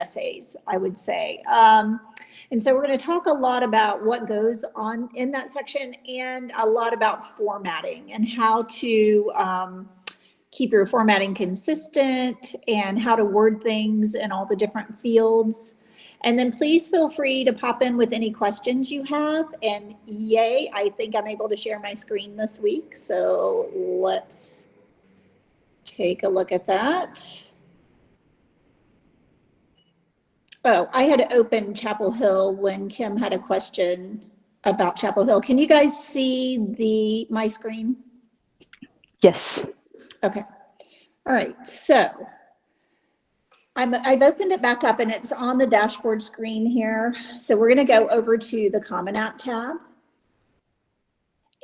essays, I would say. And so we're going to talk a lot about what goes on in that section and a lot about formatting and how to keep your formatting consistent and how to word things in all the different fields. And then please feel free to pop in with any questions you have. And yay, I think I'm able to share my screen this week. So let's take a look at that. Oh, I had opened Chapel Hill when Kim had a question about Chapel Hill. Can you guys see my screen? Yes. Okay. All right. So I've opened it back up and it's on the dashboard screen here. So we're going to go over to the Common App tab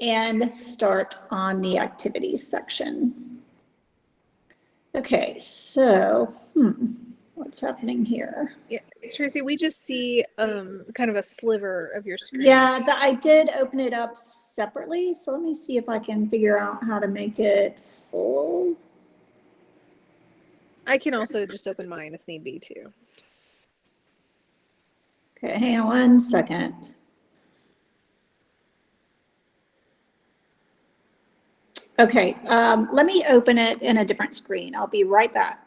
and start on the activities section. Okay. So, what's happening here? Yeah, Tracy, we just see kind of a sliver of your screen. Yeah, I did open it up separately. So let me see if I can figure out how to make it full. I can also just open mine if need be too. Okay, hang on 1 second. Okay, let me open it in a different screen. I'll be right back.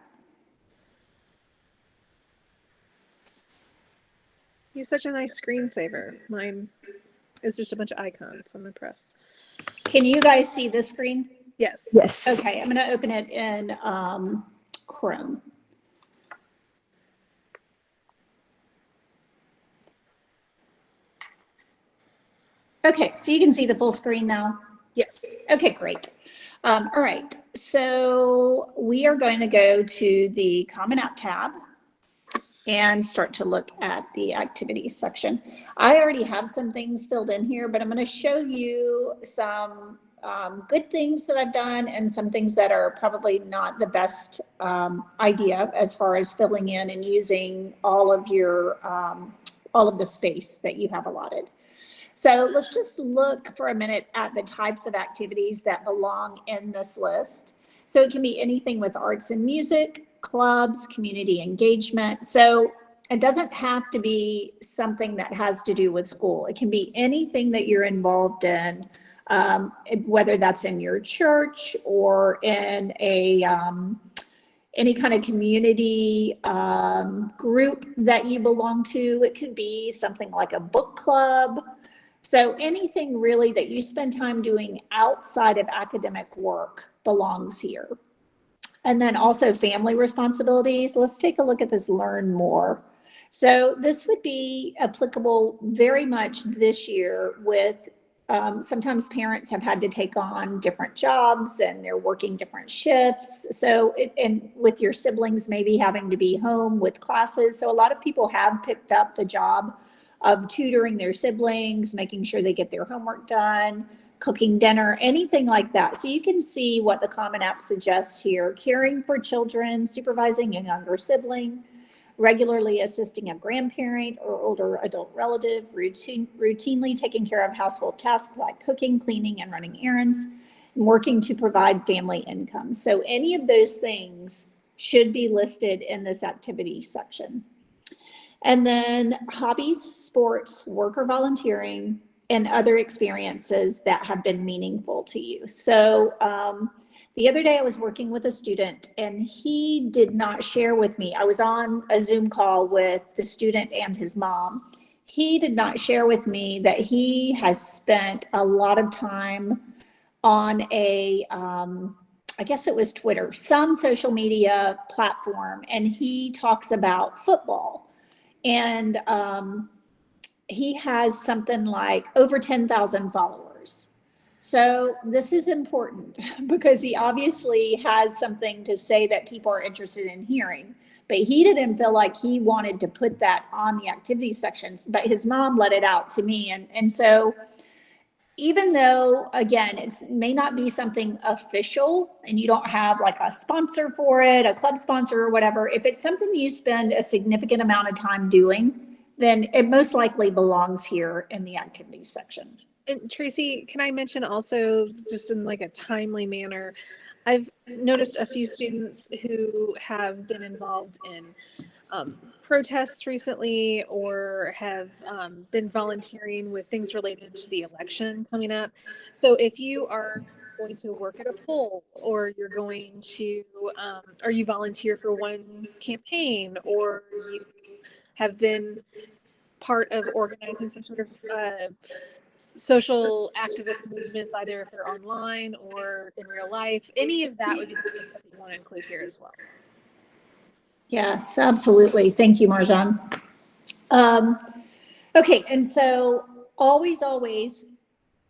You're such a nice screensaver. Mine is just a bunch of icons. I'm impressed. Can you guys see this screen? Yes. Yes. Okay, I'm going to open it in Chrome. Okay, so you can see the full screen now? Yes. Okay, great. All right, so we are going to go to the Common App tab and start to look at the activities section. I already have some things filled in here, but I'm going to show you some good things that I've done and some things that are probably not the best idea as far as filling in and using all of your all of the space that you have allotted. So let's just look for a minute at the types of activities that belong in this list. So it can be anything with arts and music, clubs, community engagement. So it doesn't have to be something that has to do with school. It can be anything that you're involved in, whether that's in your church or in a any kind of community group that you belong to. It could be something like a book club. So anything really that you spend time doing outside of academic work belongs here. And then also family responsibilities. Let's take a look at this learn more. So this would be applicable very much this year with sometimes parents have had to take on different jobs and they're working different shifts. So, and with your siblings maybe having to be home with classes. So a lot of people have picked up the job of tutoring their siblings, making sure they get their homework done, cooking dinner, anything like that. So you can see what the Common App suggests here: caring for children, supervising a younger sibling, regularly assisting a grandparent or older adult relative, routinely taking care of household tasks like cooking, cleaning, and running errands, and working to provide family income. So any of those things should be listed in this activity section. And then hobbies, sports, work or volunteering, and other experiences that have been meaningful to you. So the other day I was working with a student and he did not share with me. I was on a Zoom call with the student and his mom. He did not share with me that he has spent a lot of time on I guess it was Twitter, some social media platform, and he talks about football. And he has something like over 10,000 followers. So this is important because he obviously has something to say that people are interested in hearing, but he didn't feel like he wanted to put that on the activity sections, but his mom let it out to me. And so even though, again, it may not be something official and you don't have like a sponsor for it, a club sponsor or whatever, if it's something you spend a significant amount of time doing, then it most likely belongs here in the activities section. And Tracy, can I mention also, just in like a timely manner, I've noticed a few students who have been involved in protests recently or have been volunteering with things related to the election coming up. So if you are going to work at a poll, or you're going to, or you volunteer for one campaign, or you have been part of organizing some sort of social activist movements, either if they're online or in real life, any of that would be the kind of stuff that you want to include here as well. Yes, absolutely. Thank you, Marjan. Okay, and so always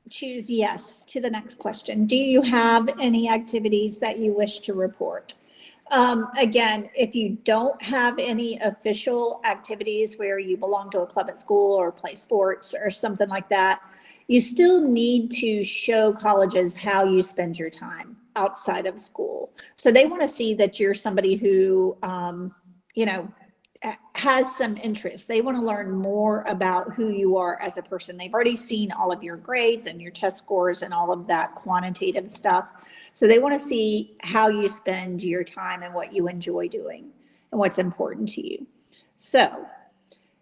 choose yes to the next question. Do you have any activities that you wish to report? Again, if you don't have any official activities where you belong to a club at school or play sports or something like that, you still need to show colleges how you spend your time outside of school. So they want to see that you're somebody who, you know, has some interest. They want to learn more about who you are as a person. They've already seen all of your grades and your test scores and all of that quantitative stuff. So they want to see how you spend your time and what you enjoy doing and what's important to you. So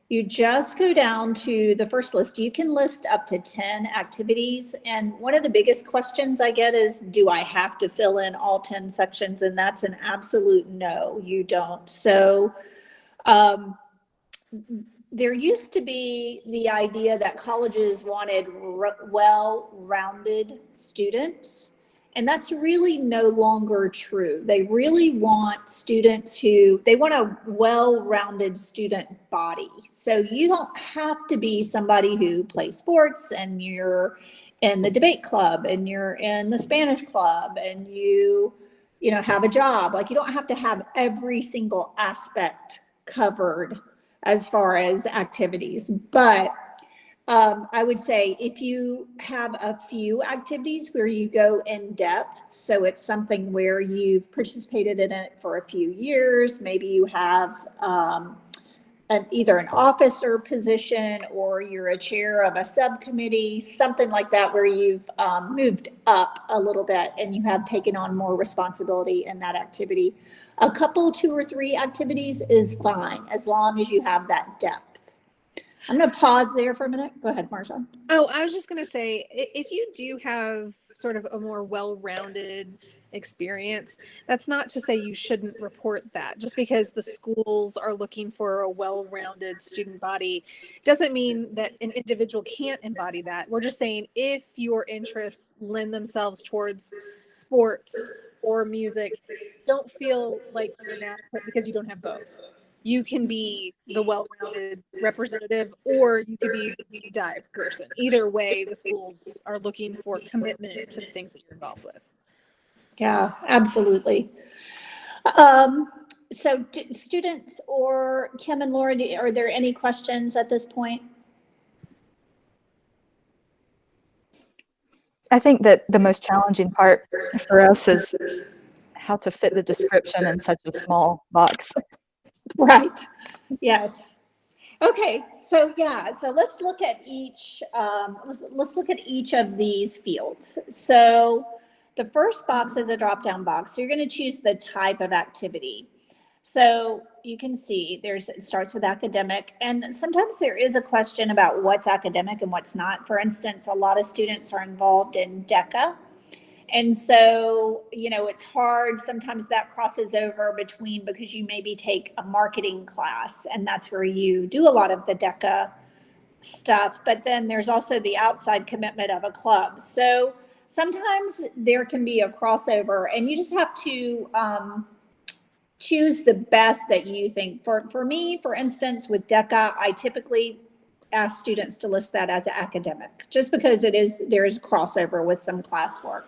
you just go down to the first list. You can list up to 10 activities. And one of the biggest questions I get is, do I have to fill in all 10 sections? And that's an absolute no, you don't. So there used to be the idea that colleges wanted well-rounded students, and that's really no longer true. They really want students they want a well-rounded student body. So you don't have to be somebody who plays sports and you're in the debate club and you're in the Spanish club and you have a job. Like, you don't have to have every single aspect covered as far as activities. But I would say if you have a few activities where you go in depth, so it's something where you've participated in it for a few years, maybe you have either an officer position or you're a chair of a subcommittee, something like that, where you've moved up a little bit and you have taken on more responsibility in that activity. A couple, 2 or 3 activities is fine, as long as you have that depth. I'm going to pause there for a minute. Go ahead, Marcia. Oh, I was just going to say, if you do have sort of a more well-rounded experience, that's not to say you shouldn't report that. Just because the schools are looking for a well-rounded student body doesn't mean that an individual can't embody that. We're just saying, if your interests lend themselves towards sports or music, don't feel like you're inadequate because you don't have both. You can be the well-rounded representative, or you could be the deep dive person. Either way, the schools are looking for commitment to the things that you're involved with. Yeah, absolutely. So students, or Kim and Laura, are there any questions at this point? I think that the most challenging part for us is how to fit the description in such a small box. Right. Yes. Okay. So yeah. So let's look at each. Let's look at each of these fields. So the first box is a drop-down box. So you're going to choose the type of activity. So you can see it starts with academic, and sometimes there is a question about what's academic and what's not. For instance, a lot of students are involved in DECA. And so, it's hard. Sometimes that crosses over between, because you maybe take a marketing class and that's where you do a lot of the DECA stuff. But then there's also the outside commitment of a club. So sometimes there can be a crossover, and you just have to choose the best that you think. For me, for instance, with DECA, I typically ask students to list that as academic, just because there's crossover with some classwork.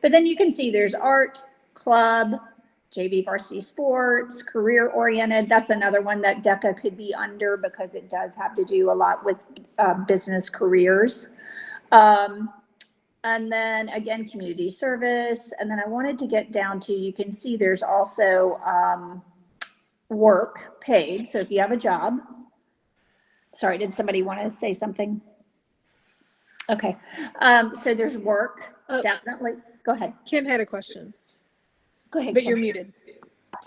But then you can see there's art, club, JV varsity sports, career oriented. That's another one that DECA could be under, because it does have to do a lot with business careers. And then again, community service. And then I wanted to get down to, you can see there's also work paid. So if you have a job. Sorry, did somebody want to say something? Okay. So there's work, definitely. Go ahead. Kim had a question. Go ahead, But Kim. you're muted.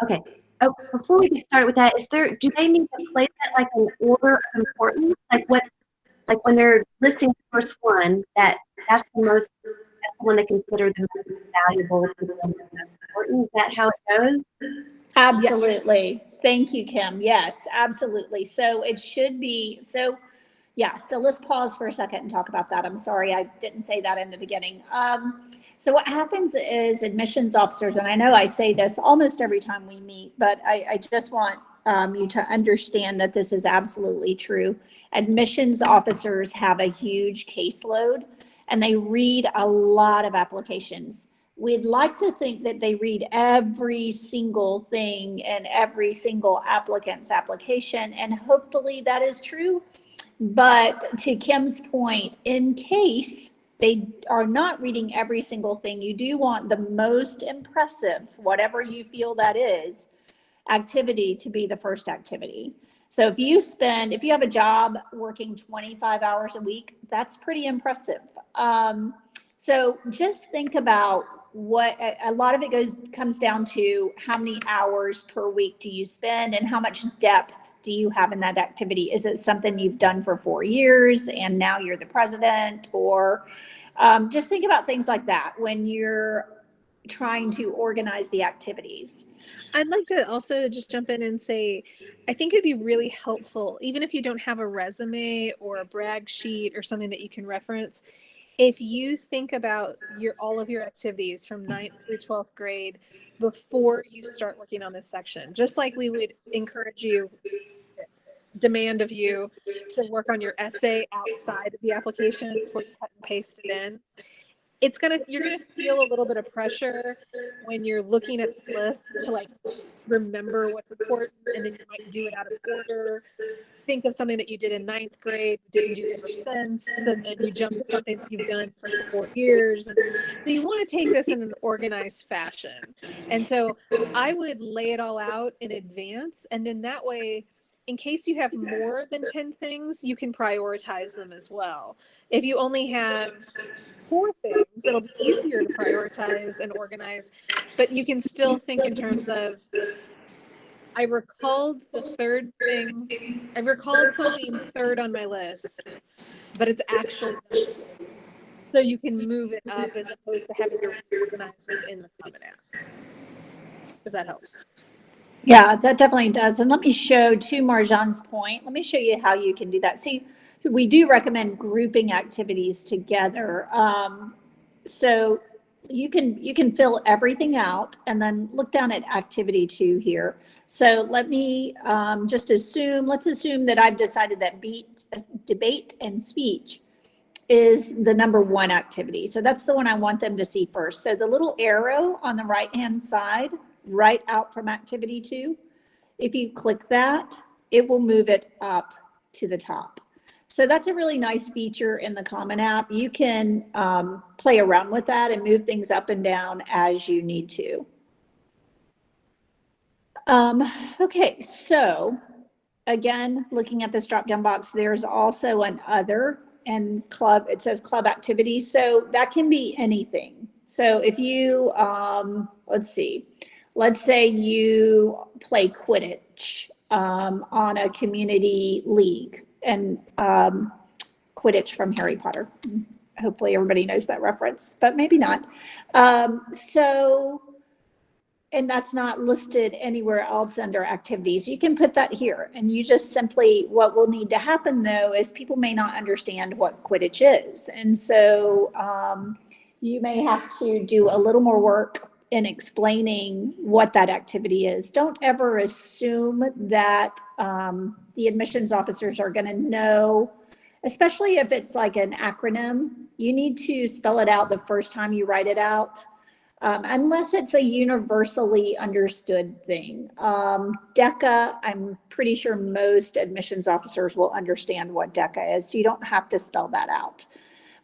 Okay. Oh, before we get started with that, do they need to place that like an order of importance? Like when they're listing the first one, that's the one they consider the most valuable, the most important? Is that how it goes? Absolutely. Thank you, Kim. Yes, absolutely. So it should be, so let's pause for a second and talk about that. I'm sorry, I didn't say that in the beginning. So what happens is admissions officers, and I know I say this almost every time we meet, but I just want you to understand that this is absolutely true. Admissions officers have a huge caseload and they read a lot of applications. We'd like to think that they read every single thing in every single applicant's application, and hopefully that is true. But to Kim's point, in case they are not reading every single thing, you do want the most impressive, whatever you feel that is, activity to be the first activity. So if you have a job working 25 hours a week, that's pretty impressive. So just think about what a lot of it comes down to how many hours per week do you spend and how much depth do you have in that activity? Is it something you've done for 4 years and now you're the president? Or just think about things like that when you're trying to organize the activities. I'd like to also just jump in and say, I think it'd be really helpful, even if you don't have a resume or a brag sheet or something that you can reference, if you think about all of your activities from 9th through 12th grade before you start working on this section, just like we would demand of you to work on your essay outside of the application before you cut and paste it in. You're gonna feel a little bit of pressure when you're looking at this list to like remember what's important, and then you might do it out of order. Think of something that you did in 9th grade, didn't do ever since, and then you jump to something that you've done for 4 years. So you want to take this in an organized fashion. And so I would lay it all out in advance, and then that way, in case you have more than 10 things, you can prioritize them as well. If you only have 4 things, it'll be easier to prioritize and organize, but you can still think in terms of, I recalled something third on my list, but it's actually, so you can move it up as opposed to having to reorganize within the Common App, if that helps. Yeah, that definitely does. And let me show, to Marjan's point, let me show you how you can do that. See, we do recommend grouping activities together. So you can fill everything out and then look down at activity 2 here. So let me let's assume that I've decided that debate and speech is the number 1 activity. So that's the one I want them to see first. So the little arrow on the right-hand side, right out from activity 2, if you click that, it will move it up to the top. So that's a really nice feature in the Common App. You can play around with that and move things up and down as you need to. Okay, so again, looking at this drop-down box, there's also an other and club, it says club activities. So that can be anything. So if you, let's say you play Quidditch on a community league, and Quidditch from Harry Potter. Hopefully everybody knows that reference, but maybe not. And that's not listed anywhere else under activities. You can put that here, and you just simply, what will need to happen though is people may not understand what Quidditch is. And so you may have to do a little more work in explaining what that activity is. Don't ever assume that the admissions officers are going to know, especially if it's like an acronym. You need to spell it out the first time you write it out, unless it's a universally understood thing. DECA, I'm pretty sure most admissions officers will understand what DECA is, so you don't have to spell that out.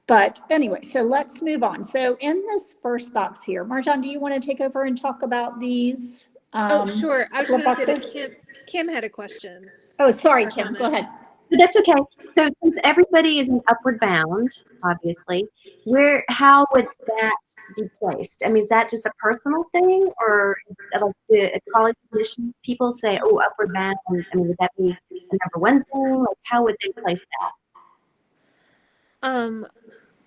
But anyway, so let's move on. So in this first box here, Marjan, do you want to take over and talk about these? Oh, sure. I was going to say boxes? that Kim had a question. Oh, sorry, Kim, go ahead. But that's okay. So since everybody is in upward bound, obviously, how would that be placed? I mean, is that just a personal thing, or like the college admissions people say, "Oh, upward bound"? I mean, would that be a number one thing? Like, how would they place that?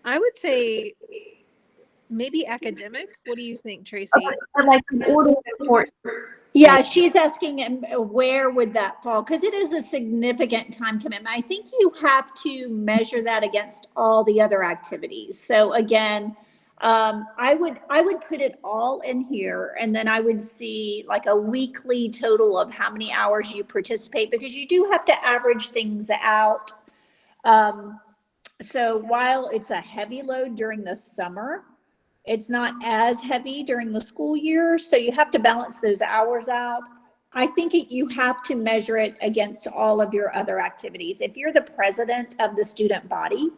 I would say maybe academic. What do you think, Tracy? But like in order of importance. Yeah, she's asking where would that fall? Because it is a significant time commitment. I think you have to measure that against all the other activities. So again, I would put it all in here, and then I would see like a weekly total of how many hours you participate, because you do have to average things out. So while it's a heavy load during the summer, it's not as heavy during the school year. So you have to balance those hours out. I think you have to measure it against all of your other activities. If you're the president of the student body,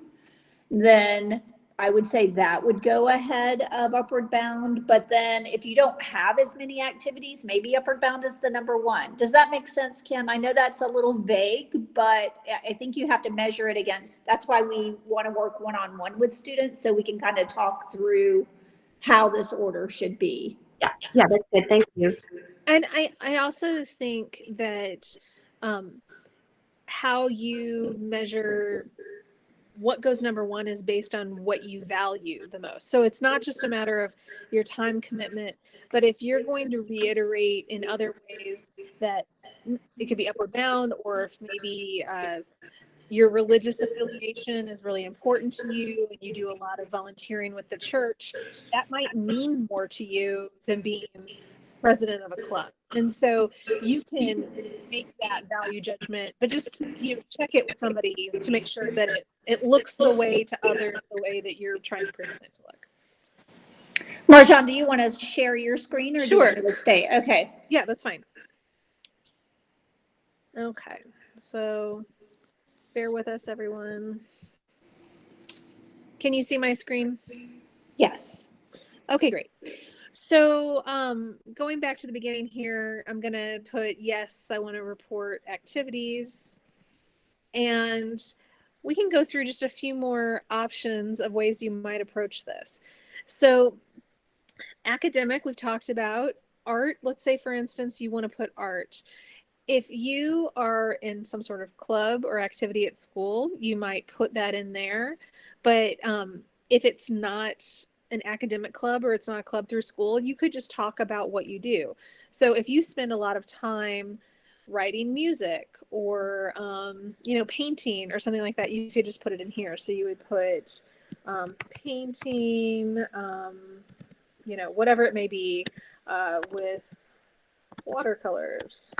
then I would say that would go ahead of upward bound. But then if you don't have as many activities, maybe upward bound is the number one. Does that make sense, Kim? I know that's a little vague, but I think you have to measure it against, that's why we want to work one-on-one with students, so we can kind of talk through how this order should be. Yeah, that's good. Thank you. And I also think that how you measure what goes number one is based on what you value the most. So it's not just a matter of your time commitment, but if you're going to reiterate in other ways that it could be upward bound, or if maybe your religious affiliation is really important to you and you do a lot of volunteering with the church, that might mean more to you than being president of a club. And so you can make that value judgment, but just check it with somebody to make sure that it looks the way to others, the way that you're trying to present it to look. Marjan, do you want to share your screen, or do you want Sure. me to stay? Okay. Yeah, that's fine. Okay, so bear with us, everyone. Can you see my screen? Yes. Okay, great. So going back to the beginning here, I'm going to put, yes, I want to report activities. And we can go through just a few more options of ways you might approach this. So academic, we've talked about. Art, let's say, for instance, you want to put art. If you are in some sort of club or activity at school, you might put that in there. But if it's not an academic club, or it's not a club through school, you could just talk about what you do. So if you spend a lot of time writing music, or painting or something like that, you could just put it in here. So you would put painting, whatever it may be, with watercolors.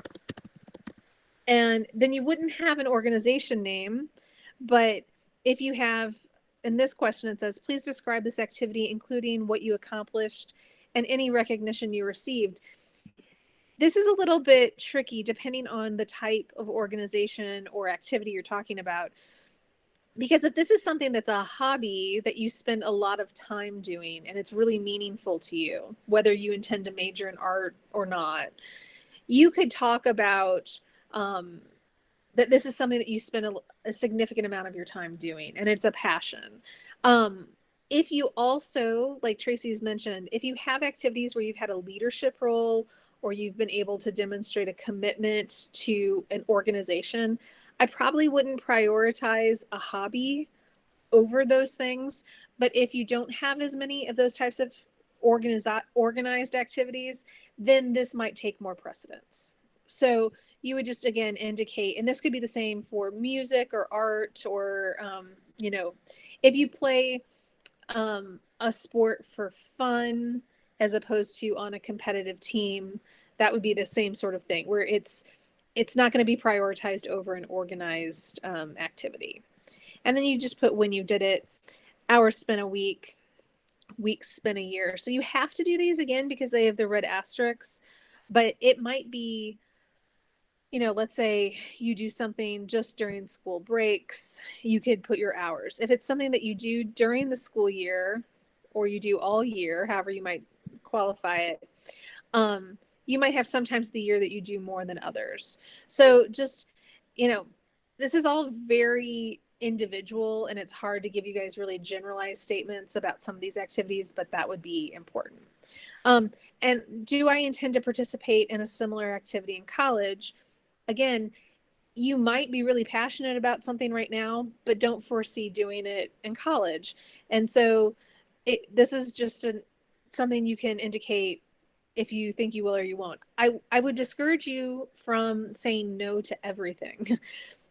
And then you wouldn't have an organization name, but if you have, in this question, it says, please describe this activity, including what you accomplished and any recognition you received. This is a little bit tricky depending on the type of organization or activity you're talking about. Because if this is something that's a hobby that you spend a lot of time doing and it's really meaningful to you, whether you intend to major in art or not, you could talk about that this is something that you spend a significant amount of your time doing, and it's a passion. If you also, like Tracy's mentioned, if you have activities where you've had a leadership role, or you've been able to demonstrate a commitment to an organization, I probably wouldn't prioritize a hobby over those things. But if you don't have as many of those types of organized activities, then this might take more precedence. So you would just, again, indicate, and this could be the same for music or art, or, if you play a sport for fun as opposed to on a competitive team, that would be the same sort of thing, where it's not going to be prioritized over an organized activity. And then you just put when you did it, hours spent a week, weeks spent a year. So you have to do these again because they have the red asterisks, but it might be, let's say you do something just during school breaks, you could put your hours. If it's something that you do during the school year, or you do all year, however you might qualify it, you might have sometimes the year that you do more than others. So just, this is all very individual, and it's hard to give you guys really generalized statements about some of these activities, but that would be important. And do I intend to participate in a similar activity in college? Again, you might be really passionate about something right now, but don't foresee doing it in college. And so this is just something you can indicate if you think you will or you won't. I would discourage you from saying no to everything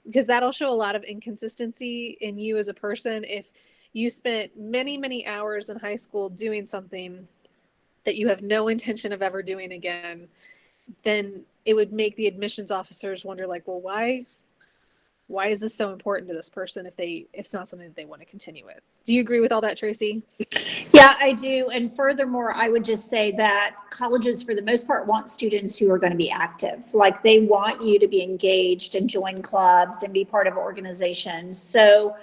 because that'll show a lot of inconsistency in you as a person. If you spent many, many hours in high school doing something that you have no intention of ever doing again, then it would make the admissions officers wonder, like, well, why is this so important to this person if it's not something that they want to continue with? Do you agree with all that, Tracy? Yeah, I do. And furthermore, I would just say that colleges, for the most part, want students who are going to be active. Like, they want you to be engaged and join clubs and be part of organizations. So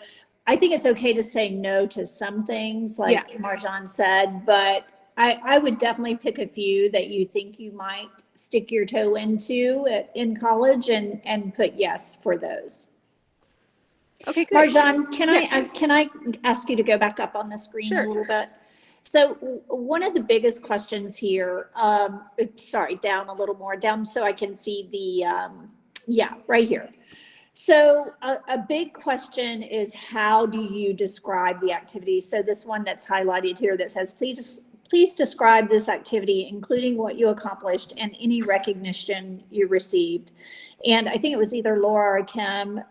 I think it's okay to say no to some things, like Marjan said, but I would definitely pick a few that you think you might stick your toe into in college and put yes for those. Okay, good. Marjan, can I ask you to go back up on the screen a little bit? So one of the biggest questions here, sorry, down a little more, down so I can see the, right here. So a big question is, how do you describe the activity? So this one that's highlighted here that says, please describe this activity, including what you accomplished and any recognition you received. And I think it was either Laura or Kim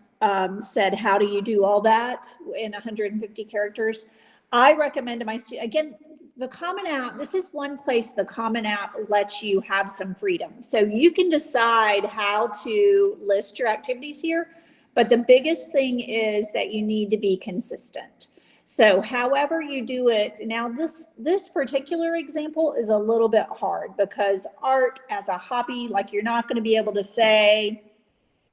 said, how do you do all that in 150 characters? I recommend to my students, again, the Common App, this is one place the Common App lets you have some freedom. So you can decide how to list your activities here, but the biggest thing is that you need to be consistent. So however you do it, now this particular example is a little bit hard because art as a hobby, like, you're not going to be able to say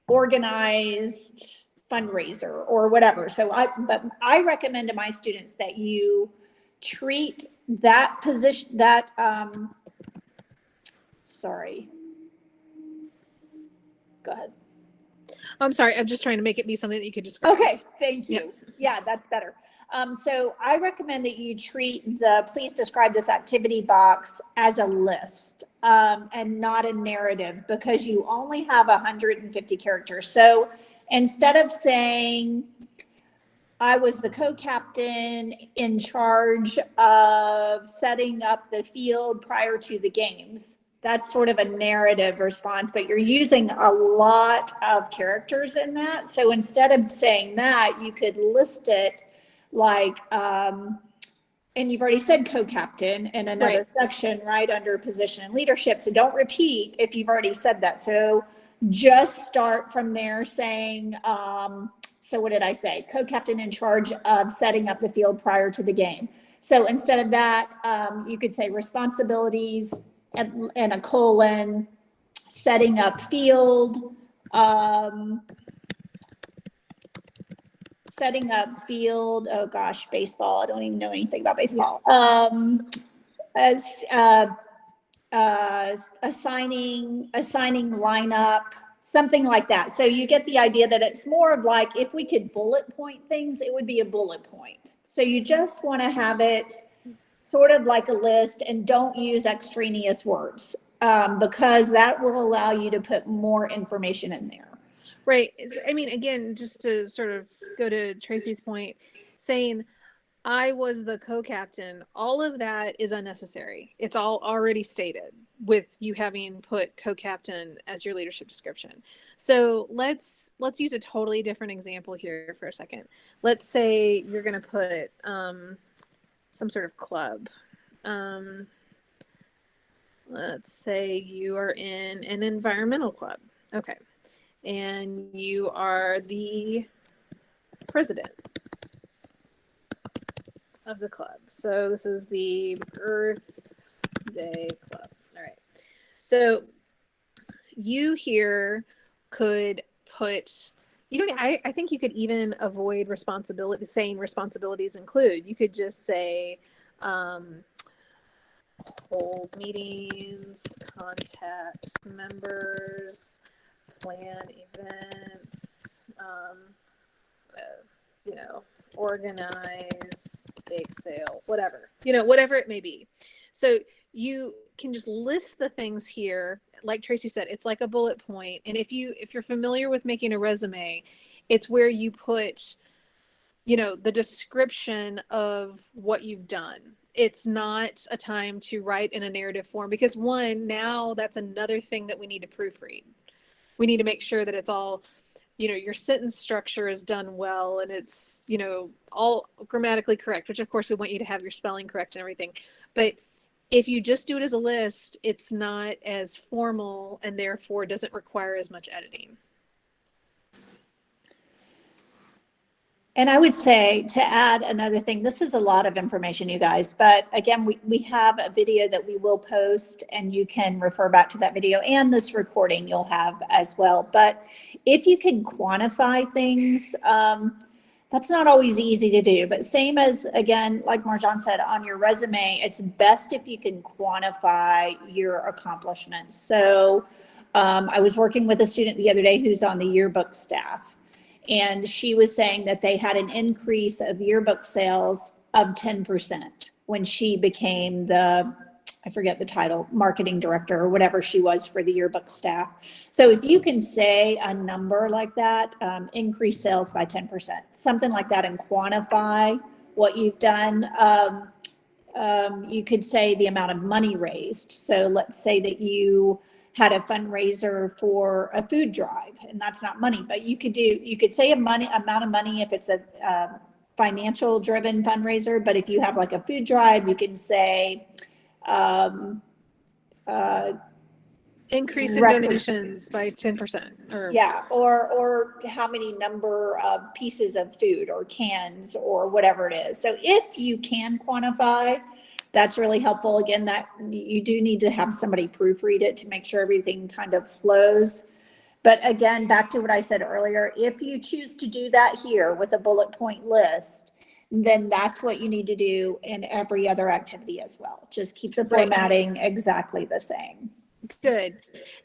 organized fundraiser or whatever. But I recommend to my students that you treat that position, sorry. Go ahead. I'm sorry. I'm just trying to make it be something that you could describe. Okay, thank you. Yeah, that's better. So I recommend that you treat the please describe this activity box as a list and not a narrative, because you only have 150 characters. So instead of saying, I was the co-captain in charge of setting up the field prior to the games, that's sort of a narrative response, but you're using a lot of characters in that. So instead of saying that, you could list it like, and you've already said co-captain in another section, right, under position and leadership. So don't repeat if you've already said that. So just start from there saying, so what did I say? Co-captain in charge of setting up the field prior to the game. So instead of that, you could say responsibilities and a colon, setting up field, oh gosh, baseball. I don't even know anything about baseball. Assigning lineup, something like that. So you get the idea that it's more of like, if we could bullet point things, it would be a bullet point. So you just want to have it sort of like a list, and don't use extraneous words because that will allow you to put more information in there. Right. I mean, again, just to sort of go to Tracy's point, saying I was the co-captain, all of that is unnecessary. It's all already stated with you having put co-captain as your leadership description. So let's use a totally different example here for a second. Let's say you're going to put some sort of club. Let's say you are in an environmental club. Okay. And you are the president of the club. So this is the Earth Day Club. All right. So you here could put, I think you could even avoid saying responsibilities include. You could just say, hold meetings, contact members, plan events, you know, organize, bake sale, whatever, you know, whatever it may be. So you can just list the things here. Like Tracy said, it's like a bullet point. And if you're familiar with making a resume, it's where you put, you know, the description of what you've done. It's not a time to write in a narrative form because one, now that's another thing that we need to proofread. We need to make sure that it's all, you know, your sentence structure is done well and it's, you know, all grammatically correct, which of course we want you to have your spelling correct and everything. But if you just do it as a list, it's not as formal and therefore doesn't require as much editing. And I would say to add another thing, this is a lot of information, you guys, but again, we have a video that we will post and you can refer back to that video and this recording you'll have as well. But if you can quantify things, that's not always easy to do, but same as, again, like Marjan said, on your resume, it's best if you can quantify your accomplishments. So I was working with a student the other day who's on the yearbook staff. And she was saying that they had an increase of yearbook sales of 10% when she became the, I forget the title, marketing director or whatever she was for the yearbook staff. So if you can say a number like that, increase sales by 10%, something like that, and quantify what you've done, you could say the amount of money raised. So let's say that you had a fundraiser for a food drive, and that's not money, but you could say amount of money if it's a financial driven fundraiser, but if you have like a food drive, you can say Increase in donations by 10%. Or yeah, or how many number of pieces of food or cans or whatever it is. So if you can quantify, that's really helpful. Again, that you do need to have somebody proofread it to make sure everything kind of flows. But again, back to what I said earlier, if you choose to do that here with a bullet point list, then that's what you need to do in every other activity as well. Just keep the formatting exactly the same. Good.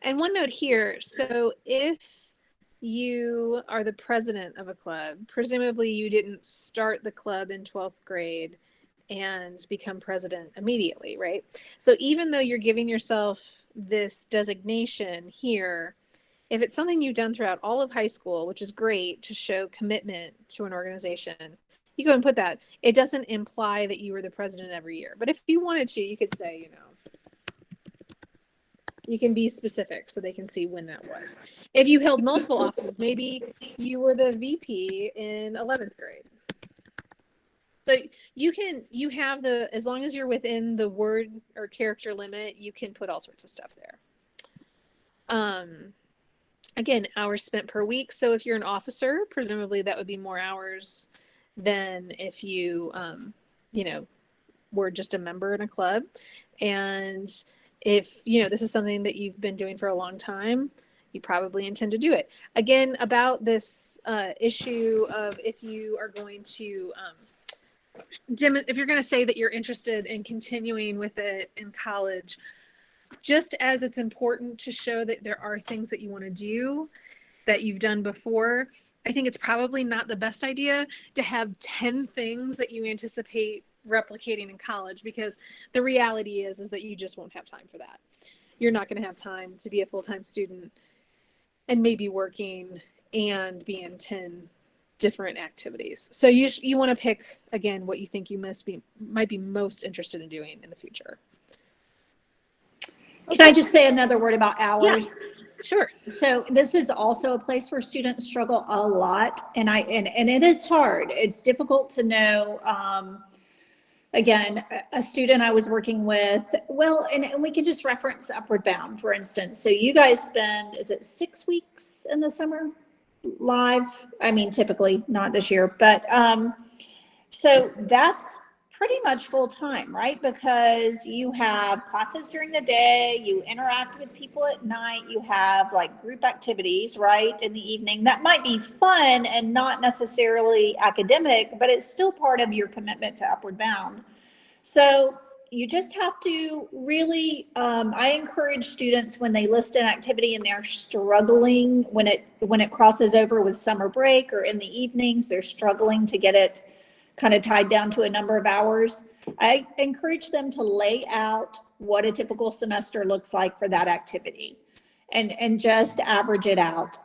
And one note here. So if you are the president of a club, presumably you didn't start the club in 12th grade and become president immediately, right? So even though you're giving yourself this designation here, if it's something you've done throughout all of high school, which is great to show commitment to an organization, you go and put that. It doesn't imply that you were the president every year. But if you wanted to, you could say, you know, you can be specific so they can see when that was. If you held multiple offices, maybe you were the VP in 11th grade. So you have as long as you're within the word or character limit, you can put all sorts of stuff there. Again, hours spent per week. So if you're an officer, presumably that would be more hours than if you, you know, were just a member in a club. And if, you know, this is something that you've been doing for a long time, you probably intend to do it. Again, about this issue of if you are going to, Jim, if you're going to say that you're interested in continuing with it in college, just as it's important to show that there are things that you want to do that you've done before, I think it's probably not the best idea to have 10 things that you anticipate replicating in college, because the reality is that you just won't have time for that. You're not going to have time to be a full-time student and maybe working and be in 10 different activities. So you want to pick, again, what you think you might be most interested in doing in the future. Can I just say another word about hours? Yeah, sure. So this is also a place where students struggle a lot, and it is hard. It's difficult to know. Again, a student I was working with, well, and we can just reference Upward Bound, for instance. So you guys spend, is it 6 weeks in the summer live? I mean, typically, not this year, but so that's pretty much full time, right? Because you have classes during the day, you interact with people at night, you have like group activities, right, in the evening. That might be fun and not necessarily academic, but it's still part of your commitment to Upward Bound. So you just have to really, I encourage students when they list an activity and they're struggling, when it crosses over with summer break or in the evenings, they're struggling to get it kind of tied down to a number of hours. I encourage them to lay out what a typical semester looks like for that activity and just average it out.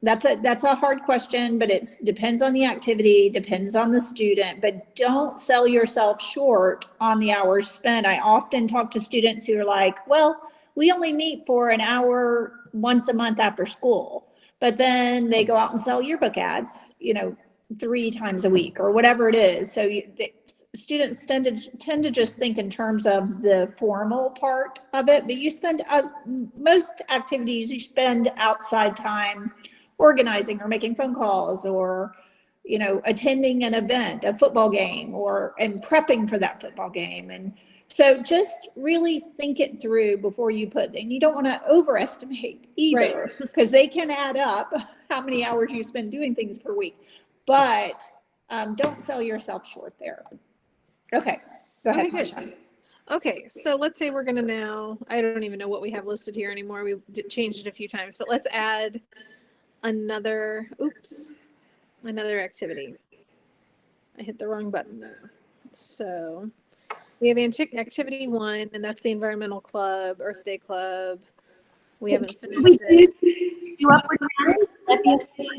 That's a hard question, but it depends on the activity, depends on the student, but don't sell yourself short on the hours spent. I often talk to students who are like, well, we only meet for an hour once a month after school, but then they go out and sell yearbook ads, 3 times a week or whatever it is. So students tend to just think in terms of the formal part of it, but you spend, most activities, you spend outside time organizing or making phone calls or, attending an event, a football game, and prepping for that football game. And so just really think it through before you put, and you don't want to overestimate either, because they can add up how many hours you spend doing things per week. But don't sell yourself short there. Okay, go ahead, Okay, good. Masha. Okay, so let's say we're gonna now, I don't even know what we have listed here anymore. We changed it a few times, but let's add another activity. I hit the wrong button. So we have activity 1, and that's the environmental club, Earth Day Club. We haven't Could we finished it. do upward bound? That'd be okay.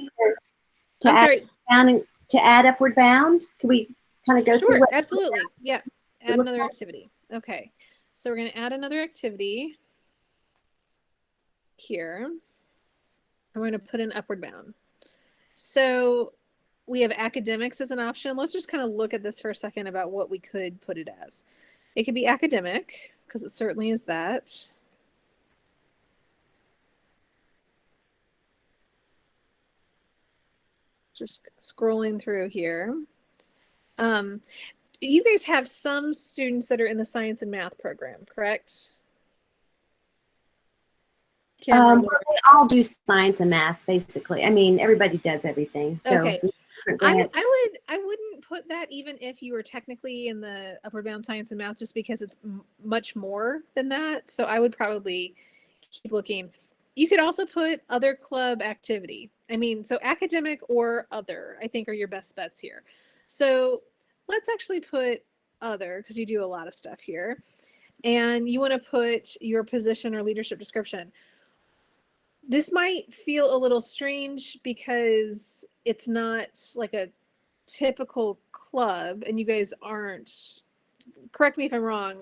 To I'm add sorry. down and to add upward bound? Could we kind of go through Sure, what? absolutely. Yeah, add looks another like? activity. Okay, so we're gonna add another activity here. I'm going to put in upward bound. So we have academics as an option. Let's just kind of look at this for a second about what we could put it as. It could be academic, because it certainly is that. Just scrolling through here. You guys have some students that are in the science and math program, correct? Cameron, They all do science and math, basically. I mean, everybody does everything. So, okay. go ahead. I wouldn't put that even if you were technically in the upward bound science and math, just because it's much more than that. So I would probably keep looking. You could also put other club activity. I mean, so academic or other, I think, are your best bets here. So let's actually put other, because you do a lot of stuff here. And you want to put your position or leadership description. This might feel a little strange because it's not like a typical club, and you guys aren't, correct me if I'm wrong,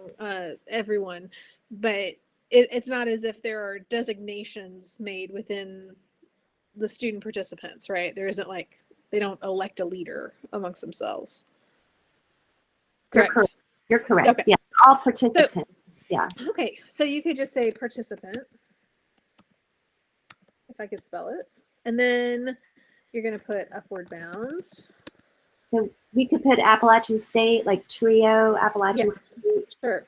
everyone, but it's not as if there are designations made within the student participants, right? There isn't like, they don't elect a leader amongst themselves. Correct. You're correct. Okay. Yeah, all participants. Yeah. Okay, so you could just say participant, if I could spell it. And then you're going to put upward bound. So we could put Appalachian State, like trio, Appalachian Yes. State. Sure.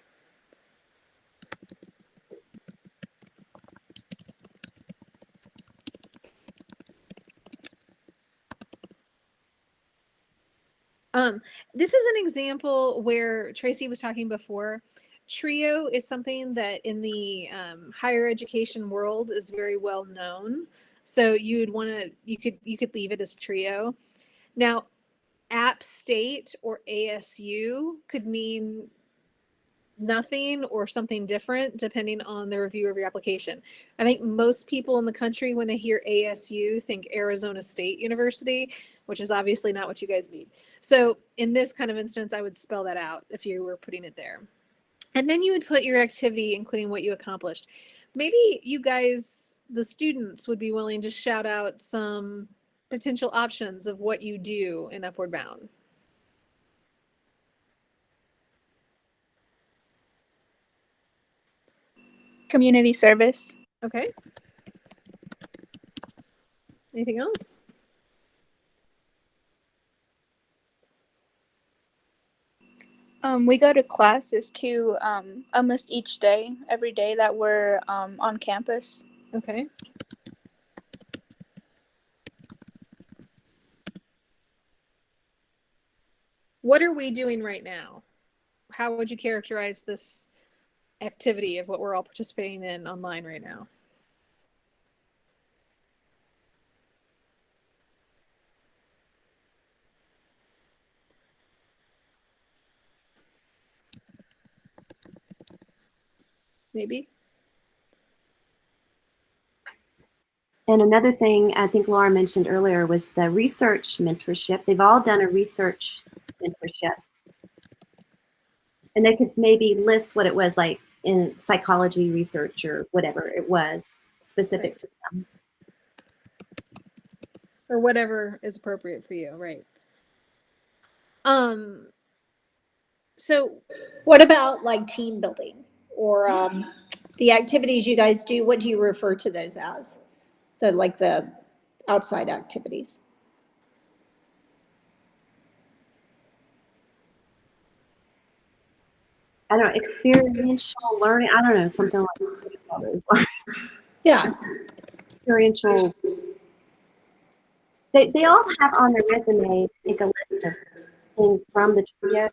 This is an example where Tracy was talking before. Trio is something that in the higher education world is very well known. So you could leave it as trio. Now, App State or ASU could mean nothing or something different depending on the review of your application. I think most people in the country, when they hear ASU, think Arizona State University, which is obviously not what you guys mean. So in this kind of instance, I would spell that out if you were putting it there. And then you would put your activity, including what you accomplished. Maybe you guys, the students, would be willing to shout out some potential options of what you do in Upward Bound. Community service. Okay. Anything else? We go to classes too, almost each day, every day that we're on campus. Okay. What are we doing right now? how would you characterize this activity of what we're all participating in online right now? Maybe. And another thing I think Laura mentioned earlier was the research mentorship. They've all done a research mentorship. And they could maybe list what it was, like in psychology research or whatever it was specific to them. Or whatever is appropriate for you, right? So What about like team building or the activities you guys do? What do you refer to those as? The outside activities? I don't know, experiential learning. I don't know, something like that. Yeah. Experiential. They all have on their resume, I think, a list of things from the trio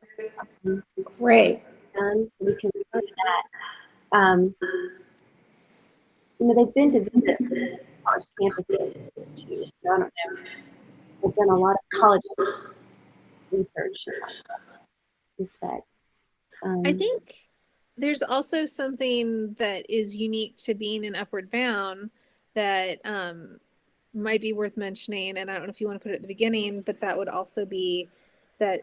Great. done, so we can refer to that. They've been to visit college campuses too, so I don't know. They've done a lot of college research in that respect. I think there's also something that is unique to being in Upward Bound that might be worth mentioning. And I don't know if you want to put it at the beginning, but that would also be that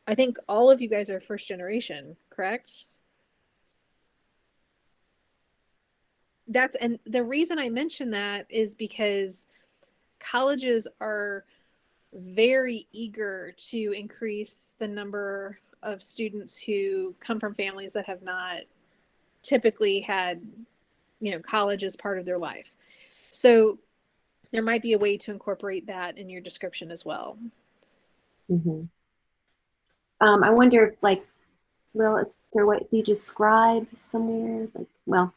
I think all of you guys are first generation, correct? And the reason I mention that is because colleges are very eager to increase the number of students who come from families that have not typically had, college as part of their life. So there might be a way to incorporate that in your description as well. Mm-hmm. I wonder if, well, is there what do you describe somewhere? I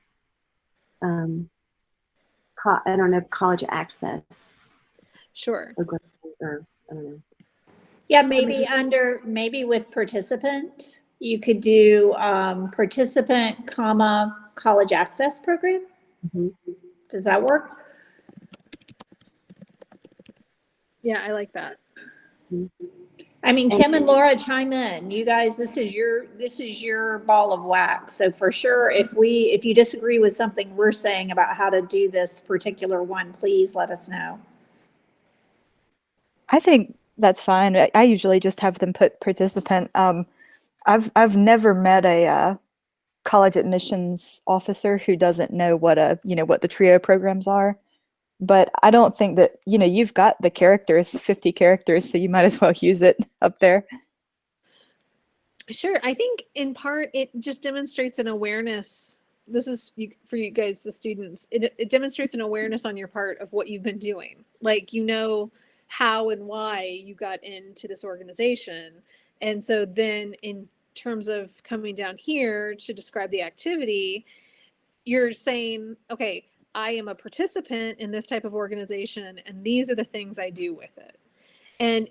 don't know if college access. Sure. Or I don't know. Yeah, maybe with participant, you could do participant, college access program. Mm-hmm. Does that work? Yeah, I like that. Mm-hmm. I mean, Kim and Laura, chime in. You guys, this is your ball of wax. So for sure, if you disagree with something we're saying about how to do this particular one, please let us know. I think that's fine. I usually just have them put participant. I've never met a college admissions officer who doesn't know what the TRIO programs are. But I don't think that, you've got the characters, 50 characters, so you might as well use it up there. Sure. I think in part it just demonstrates an awareness. This is for you guys, the students. It demonstrates an awareness on your part of what you've been doing. Like, how and why you got into this organization. And so then in terms of coming down here to describe the activity, you're saying, okay, I am a participant in this type of organization, and these are the things I do with it. And,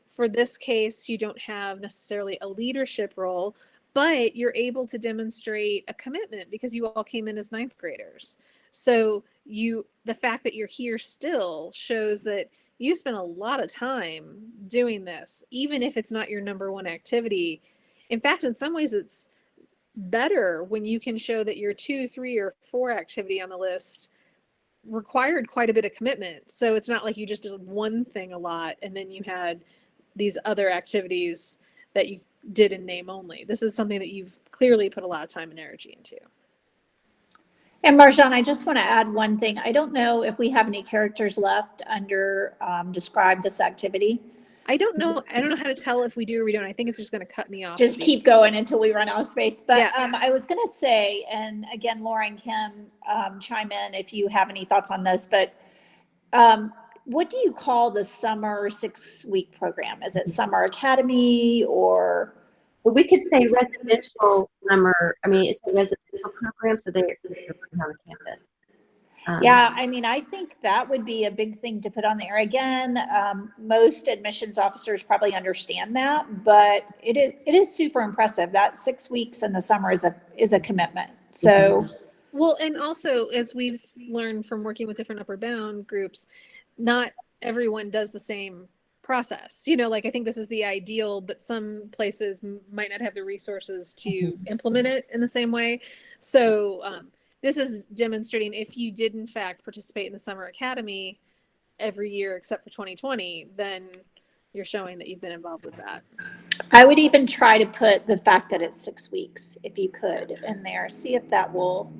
for this case, you don't have necessarily a leadership role, but you're able to demonstrate a commitment because you all came in as ninth graders. So the fact that you're here still shows that you spent a lot of time doing this, even if it's not your number one activity. In fact, in some ways, it's better when you can show that your 2, 3, or 4 activity on the list required quite a bit of commitment. So it's not like you just did one thing a lot and then you had these other activities that you did in name only. This is something that you've clearly put a lot of time and energy into. And Marjan, I just want to add one thing. I don't know if we have any characters left under describe this activity. I don't know how to tell if we do or we don't. I think it's just going to cut me off. Just keep going until we run out of space. But Yeah. I was going to say, and again, Laura and Kim, chime in if you have any thoughts on this, but what do you call the summer 6-week program? Is it Summer Academy or? But we could say residential summer. I mean, it's a residential program, so they're on campus. Yeah, I mean, I think that would be a big thing to put on there. Again, most admissions officers probably understand that, but it is super impressive. That 6 weeks in the summer is a commitment. So, Well, and also, as we've learned from working with different upper bound groups, not everyone does the same process. Like I think this is the ideal, but some places might not have the resources to implement it in the same way. So this is demonstrating if you did in fact participate in the summer academy every year except for 2020, then you're showing that you've been involved with that. I would even try to put the fact that it's 6 weeks, if you could, in there. See if that will,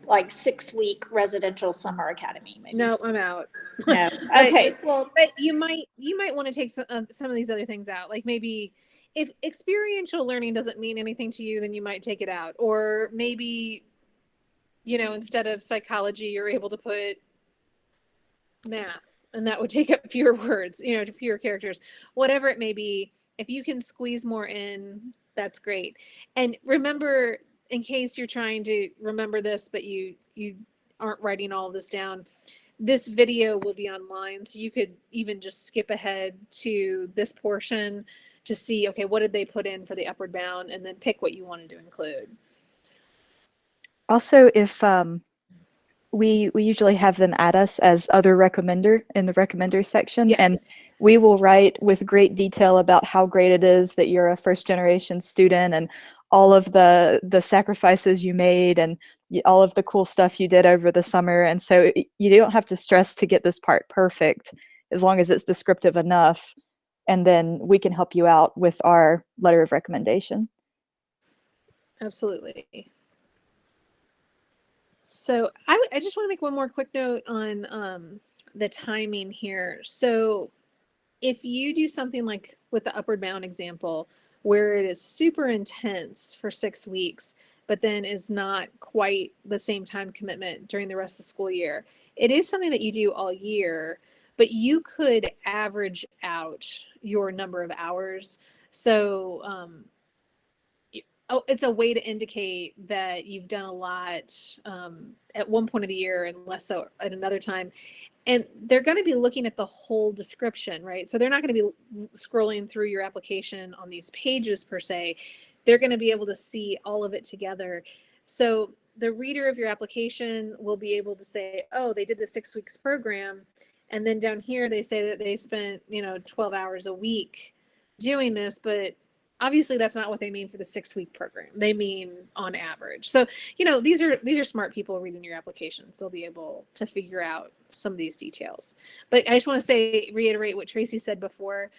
like 6-week residential summer academy, maybe. No, I'm out. No. But- Okay. Well, But you might want to take some of these other things out. Like maybe if experiential learning doesn't mean anything to you, then you might take it out. Or maybe, instead of psychology, you're able to put math, and that would take up fewer words, fewer characters, whatever it may be. If you can squeeze more in, that's great. And remember, in case you're trying to remember this, but you aren't writing all of this down, this video will be online. So you could even just skip ahead to this portion to see, okay, what did they put in for the upward bound, and then pick what you wanted to include. Also, if we usually have them add us as other recommender in the recommender section, Yes. and we will write with great detail about how great it is that you're a first generation student and all of the sacrifices you made and all of the cool stuff you did over the summer. And so you don't have to stress to get this part perfect as long as it's descriptive enough. And then we can help you out with our letter of recommendation. Absolutely. So I just want to make one more quick note on the timing here. So if you do something like with the upward bound example, where it is super intense for 6 weeks, but then is not quite the same time commitment during the rest of the school year, it is something that you do all year, but you could average out your number of hours. So it's a way to indicate that you've done a lot at one point of the year and less so at another time. And they're going to be looking at the whole description, right? So they're not going to be scrolling through your application on these pages per se. They're going to be able to see all of it together. So the reader of your application will be able to say, oh, they did the 6 weeks program. And then down here, they say that they spent, 12 hours a week doing this, but obviously that's not what they mean for the 6 week program. They mean on average. So, these are smart people reading your applications. They'll be able to figure out some of these details. But I just want to reiterate what Tracy said before.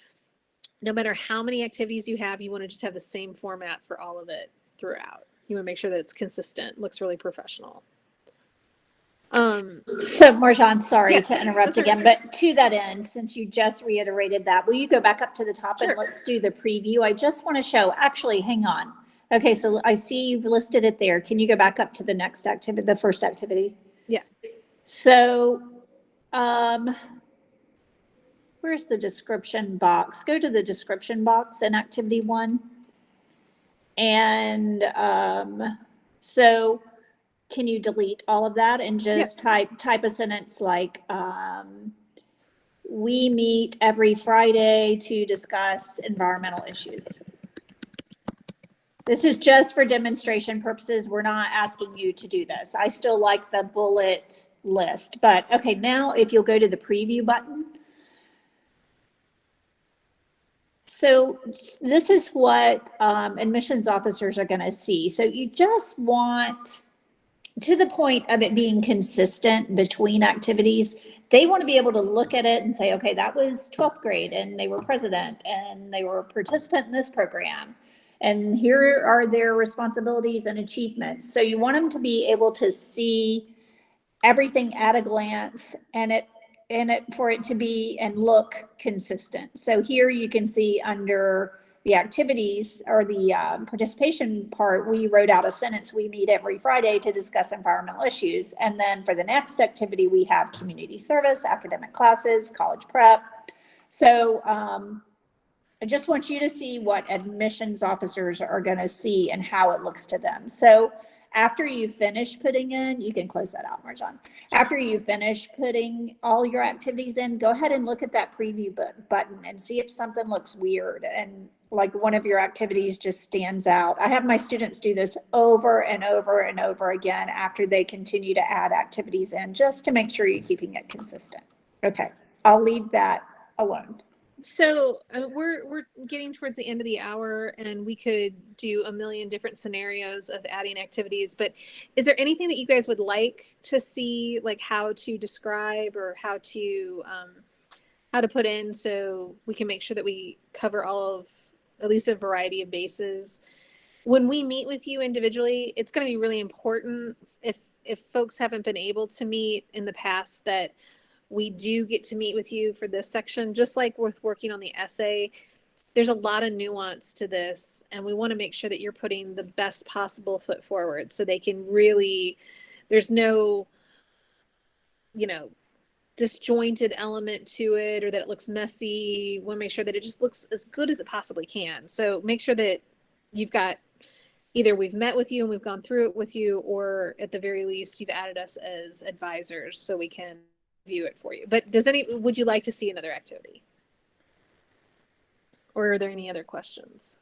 No matter how many activities you have, you want to just have the same format for all of it throughout. You want to make sure that it's consistent, looks really professional. so Marjan, sorry Yes, to interrupt that's again, but to that end, since you just reiterated that, will you go back up to the top Sure. and let's do the preview? I just want to show, actually, hang on. Okay, so I see you've listed it there. Can you go back up to the next activity, the first activity? Yeah. So, where's the description box? Go to the description box in activity 1. And so can you delete all of that and just type a sentence like, we meet every Friday to discuss environmental issues. This is just for demonstration purposes. We're not asking you to do this. I still like the bullet list, but okay, now if you'll go to the preview button. So this is what admissions officers are going to see. So you just want, to the point of it being consistent between activities, they want to be able to look at it and say, okay, that was 12th grade and they were president and they were a participant in this program. And here are their responsibilities and achievements. So you want them to be able to see everything at a glance and for it to be and look consistent. So here you can see under the activities or the participation part, we wrote out a sentence, we meet every Friday to discuss environmental issues. And then for the next activity, we have community service, academic classes, college prep. So I just want you to see what admissions officers are going to see and how it looks to them. So after you finish putting in, you can close that out, Marjan. After you finish putting all your activities in, go ahead and look at that preview button and see if something looks weird and like one of your activities just stands out. I have my students do this over and over and over again after they continue to add activities in, just to make sure you're keeping it consistent. Okay, I'll leave that alone. So we're getting towards the end of the hour, and we could do a million different scenarios of adding activities. But is there anything that you guys would like to see, like how to describe or how to put in, so we can make sure that we cover all of at least a variety of bases? When we meet with you individually, it's going to be really important if folks haven't been able to meet in the past, that we do get to meet with you for this section. Just like with working on the essay, there's a lot of nuance to this, and we want to make sure that you're putting the best possible foot forward so they can really, there's no, disjointed element to it, or that it looks messy. We want to make sure that it just looks as good as it possibly can. So make sure that you've got, either we've met with you and we've gone through it with you, or at the very least you've added us as advisors so we can view it for you. But would you like to see another activity? Or are there any other questions?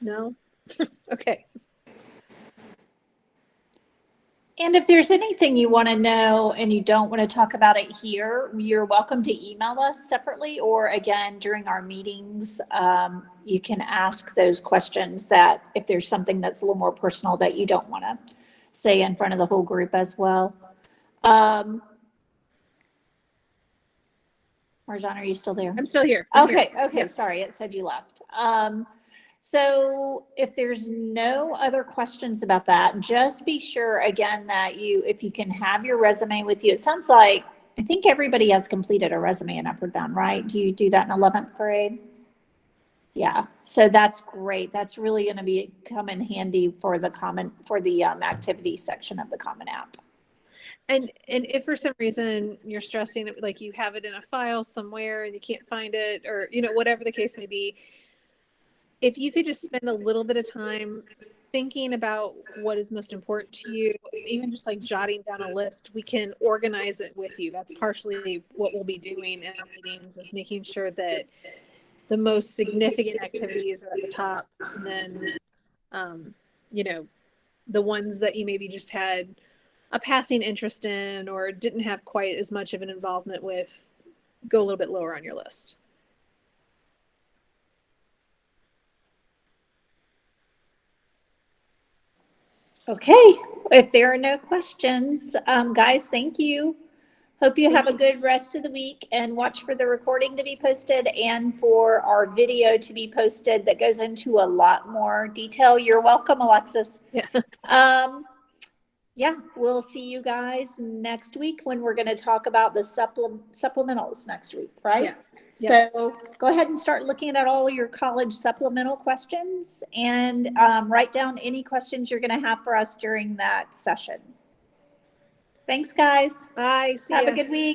No? Okay. And if there's anything you want to know and you don't want to talk about it here, you're welcome to email us separately, or again, during our meetings, you can ask those questions that if there's something that's a little more personal that you don't want to say in front of the whole group as well. Marjan, are you still there? I'm still here. I'm Okay, here. okay, Yeah. sorry, it said you left. So if there's no other questions about that, just be sure again that if you can have your resume with you. It sounds like, I think everybody has completed a resume in Upward Bound, right? Do you do that in 11th grade? Yeah, so that's great. That's really going to come in handy for the activity section of the Common App. And if for some reason you're stressing it, like you have it in a file somewhere and you can't find it, or whatever the case may be, if you could just spend a little bit of time thinking about what is most important to you, even just like jotting down a list, we can organize it with you. That's partially what we'll be doing in our meetings, is making sure that the most significant activities are at the top, and then the ones that you maybe just had a passing interest in or didn't have quite as much of an involvement with, go a little bit lower on your list. Okay, if there are no questions, guys, thank you. Hope you have a good rest of the week, and watch for the recording to be posted and for our video to be posted that goes into a lot more detail. You're welcome, Alexis. Yeah. Yeah, we'll see you guys next week when we're going to talk about the supplementals next week, right? Yeah. So go ahead and start looking at all your college supplemental questions, and write down any questions you're going to have for us during that session. Thanks, guys. Bye. See Have ya. a good week.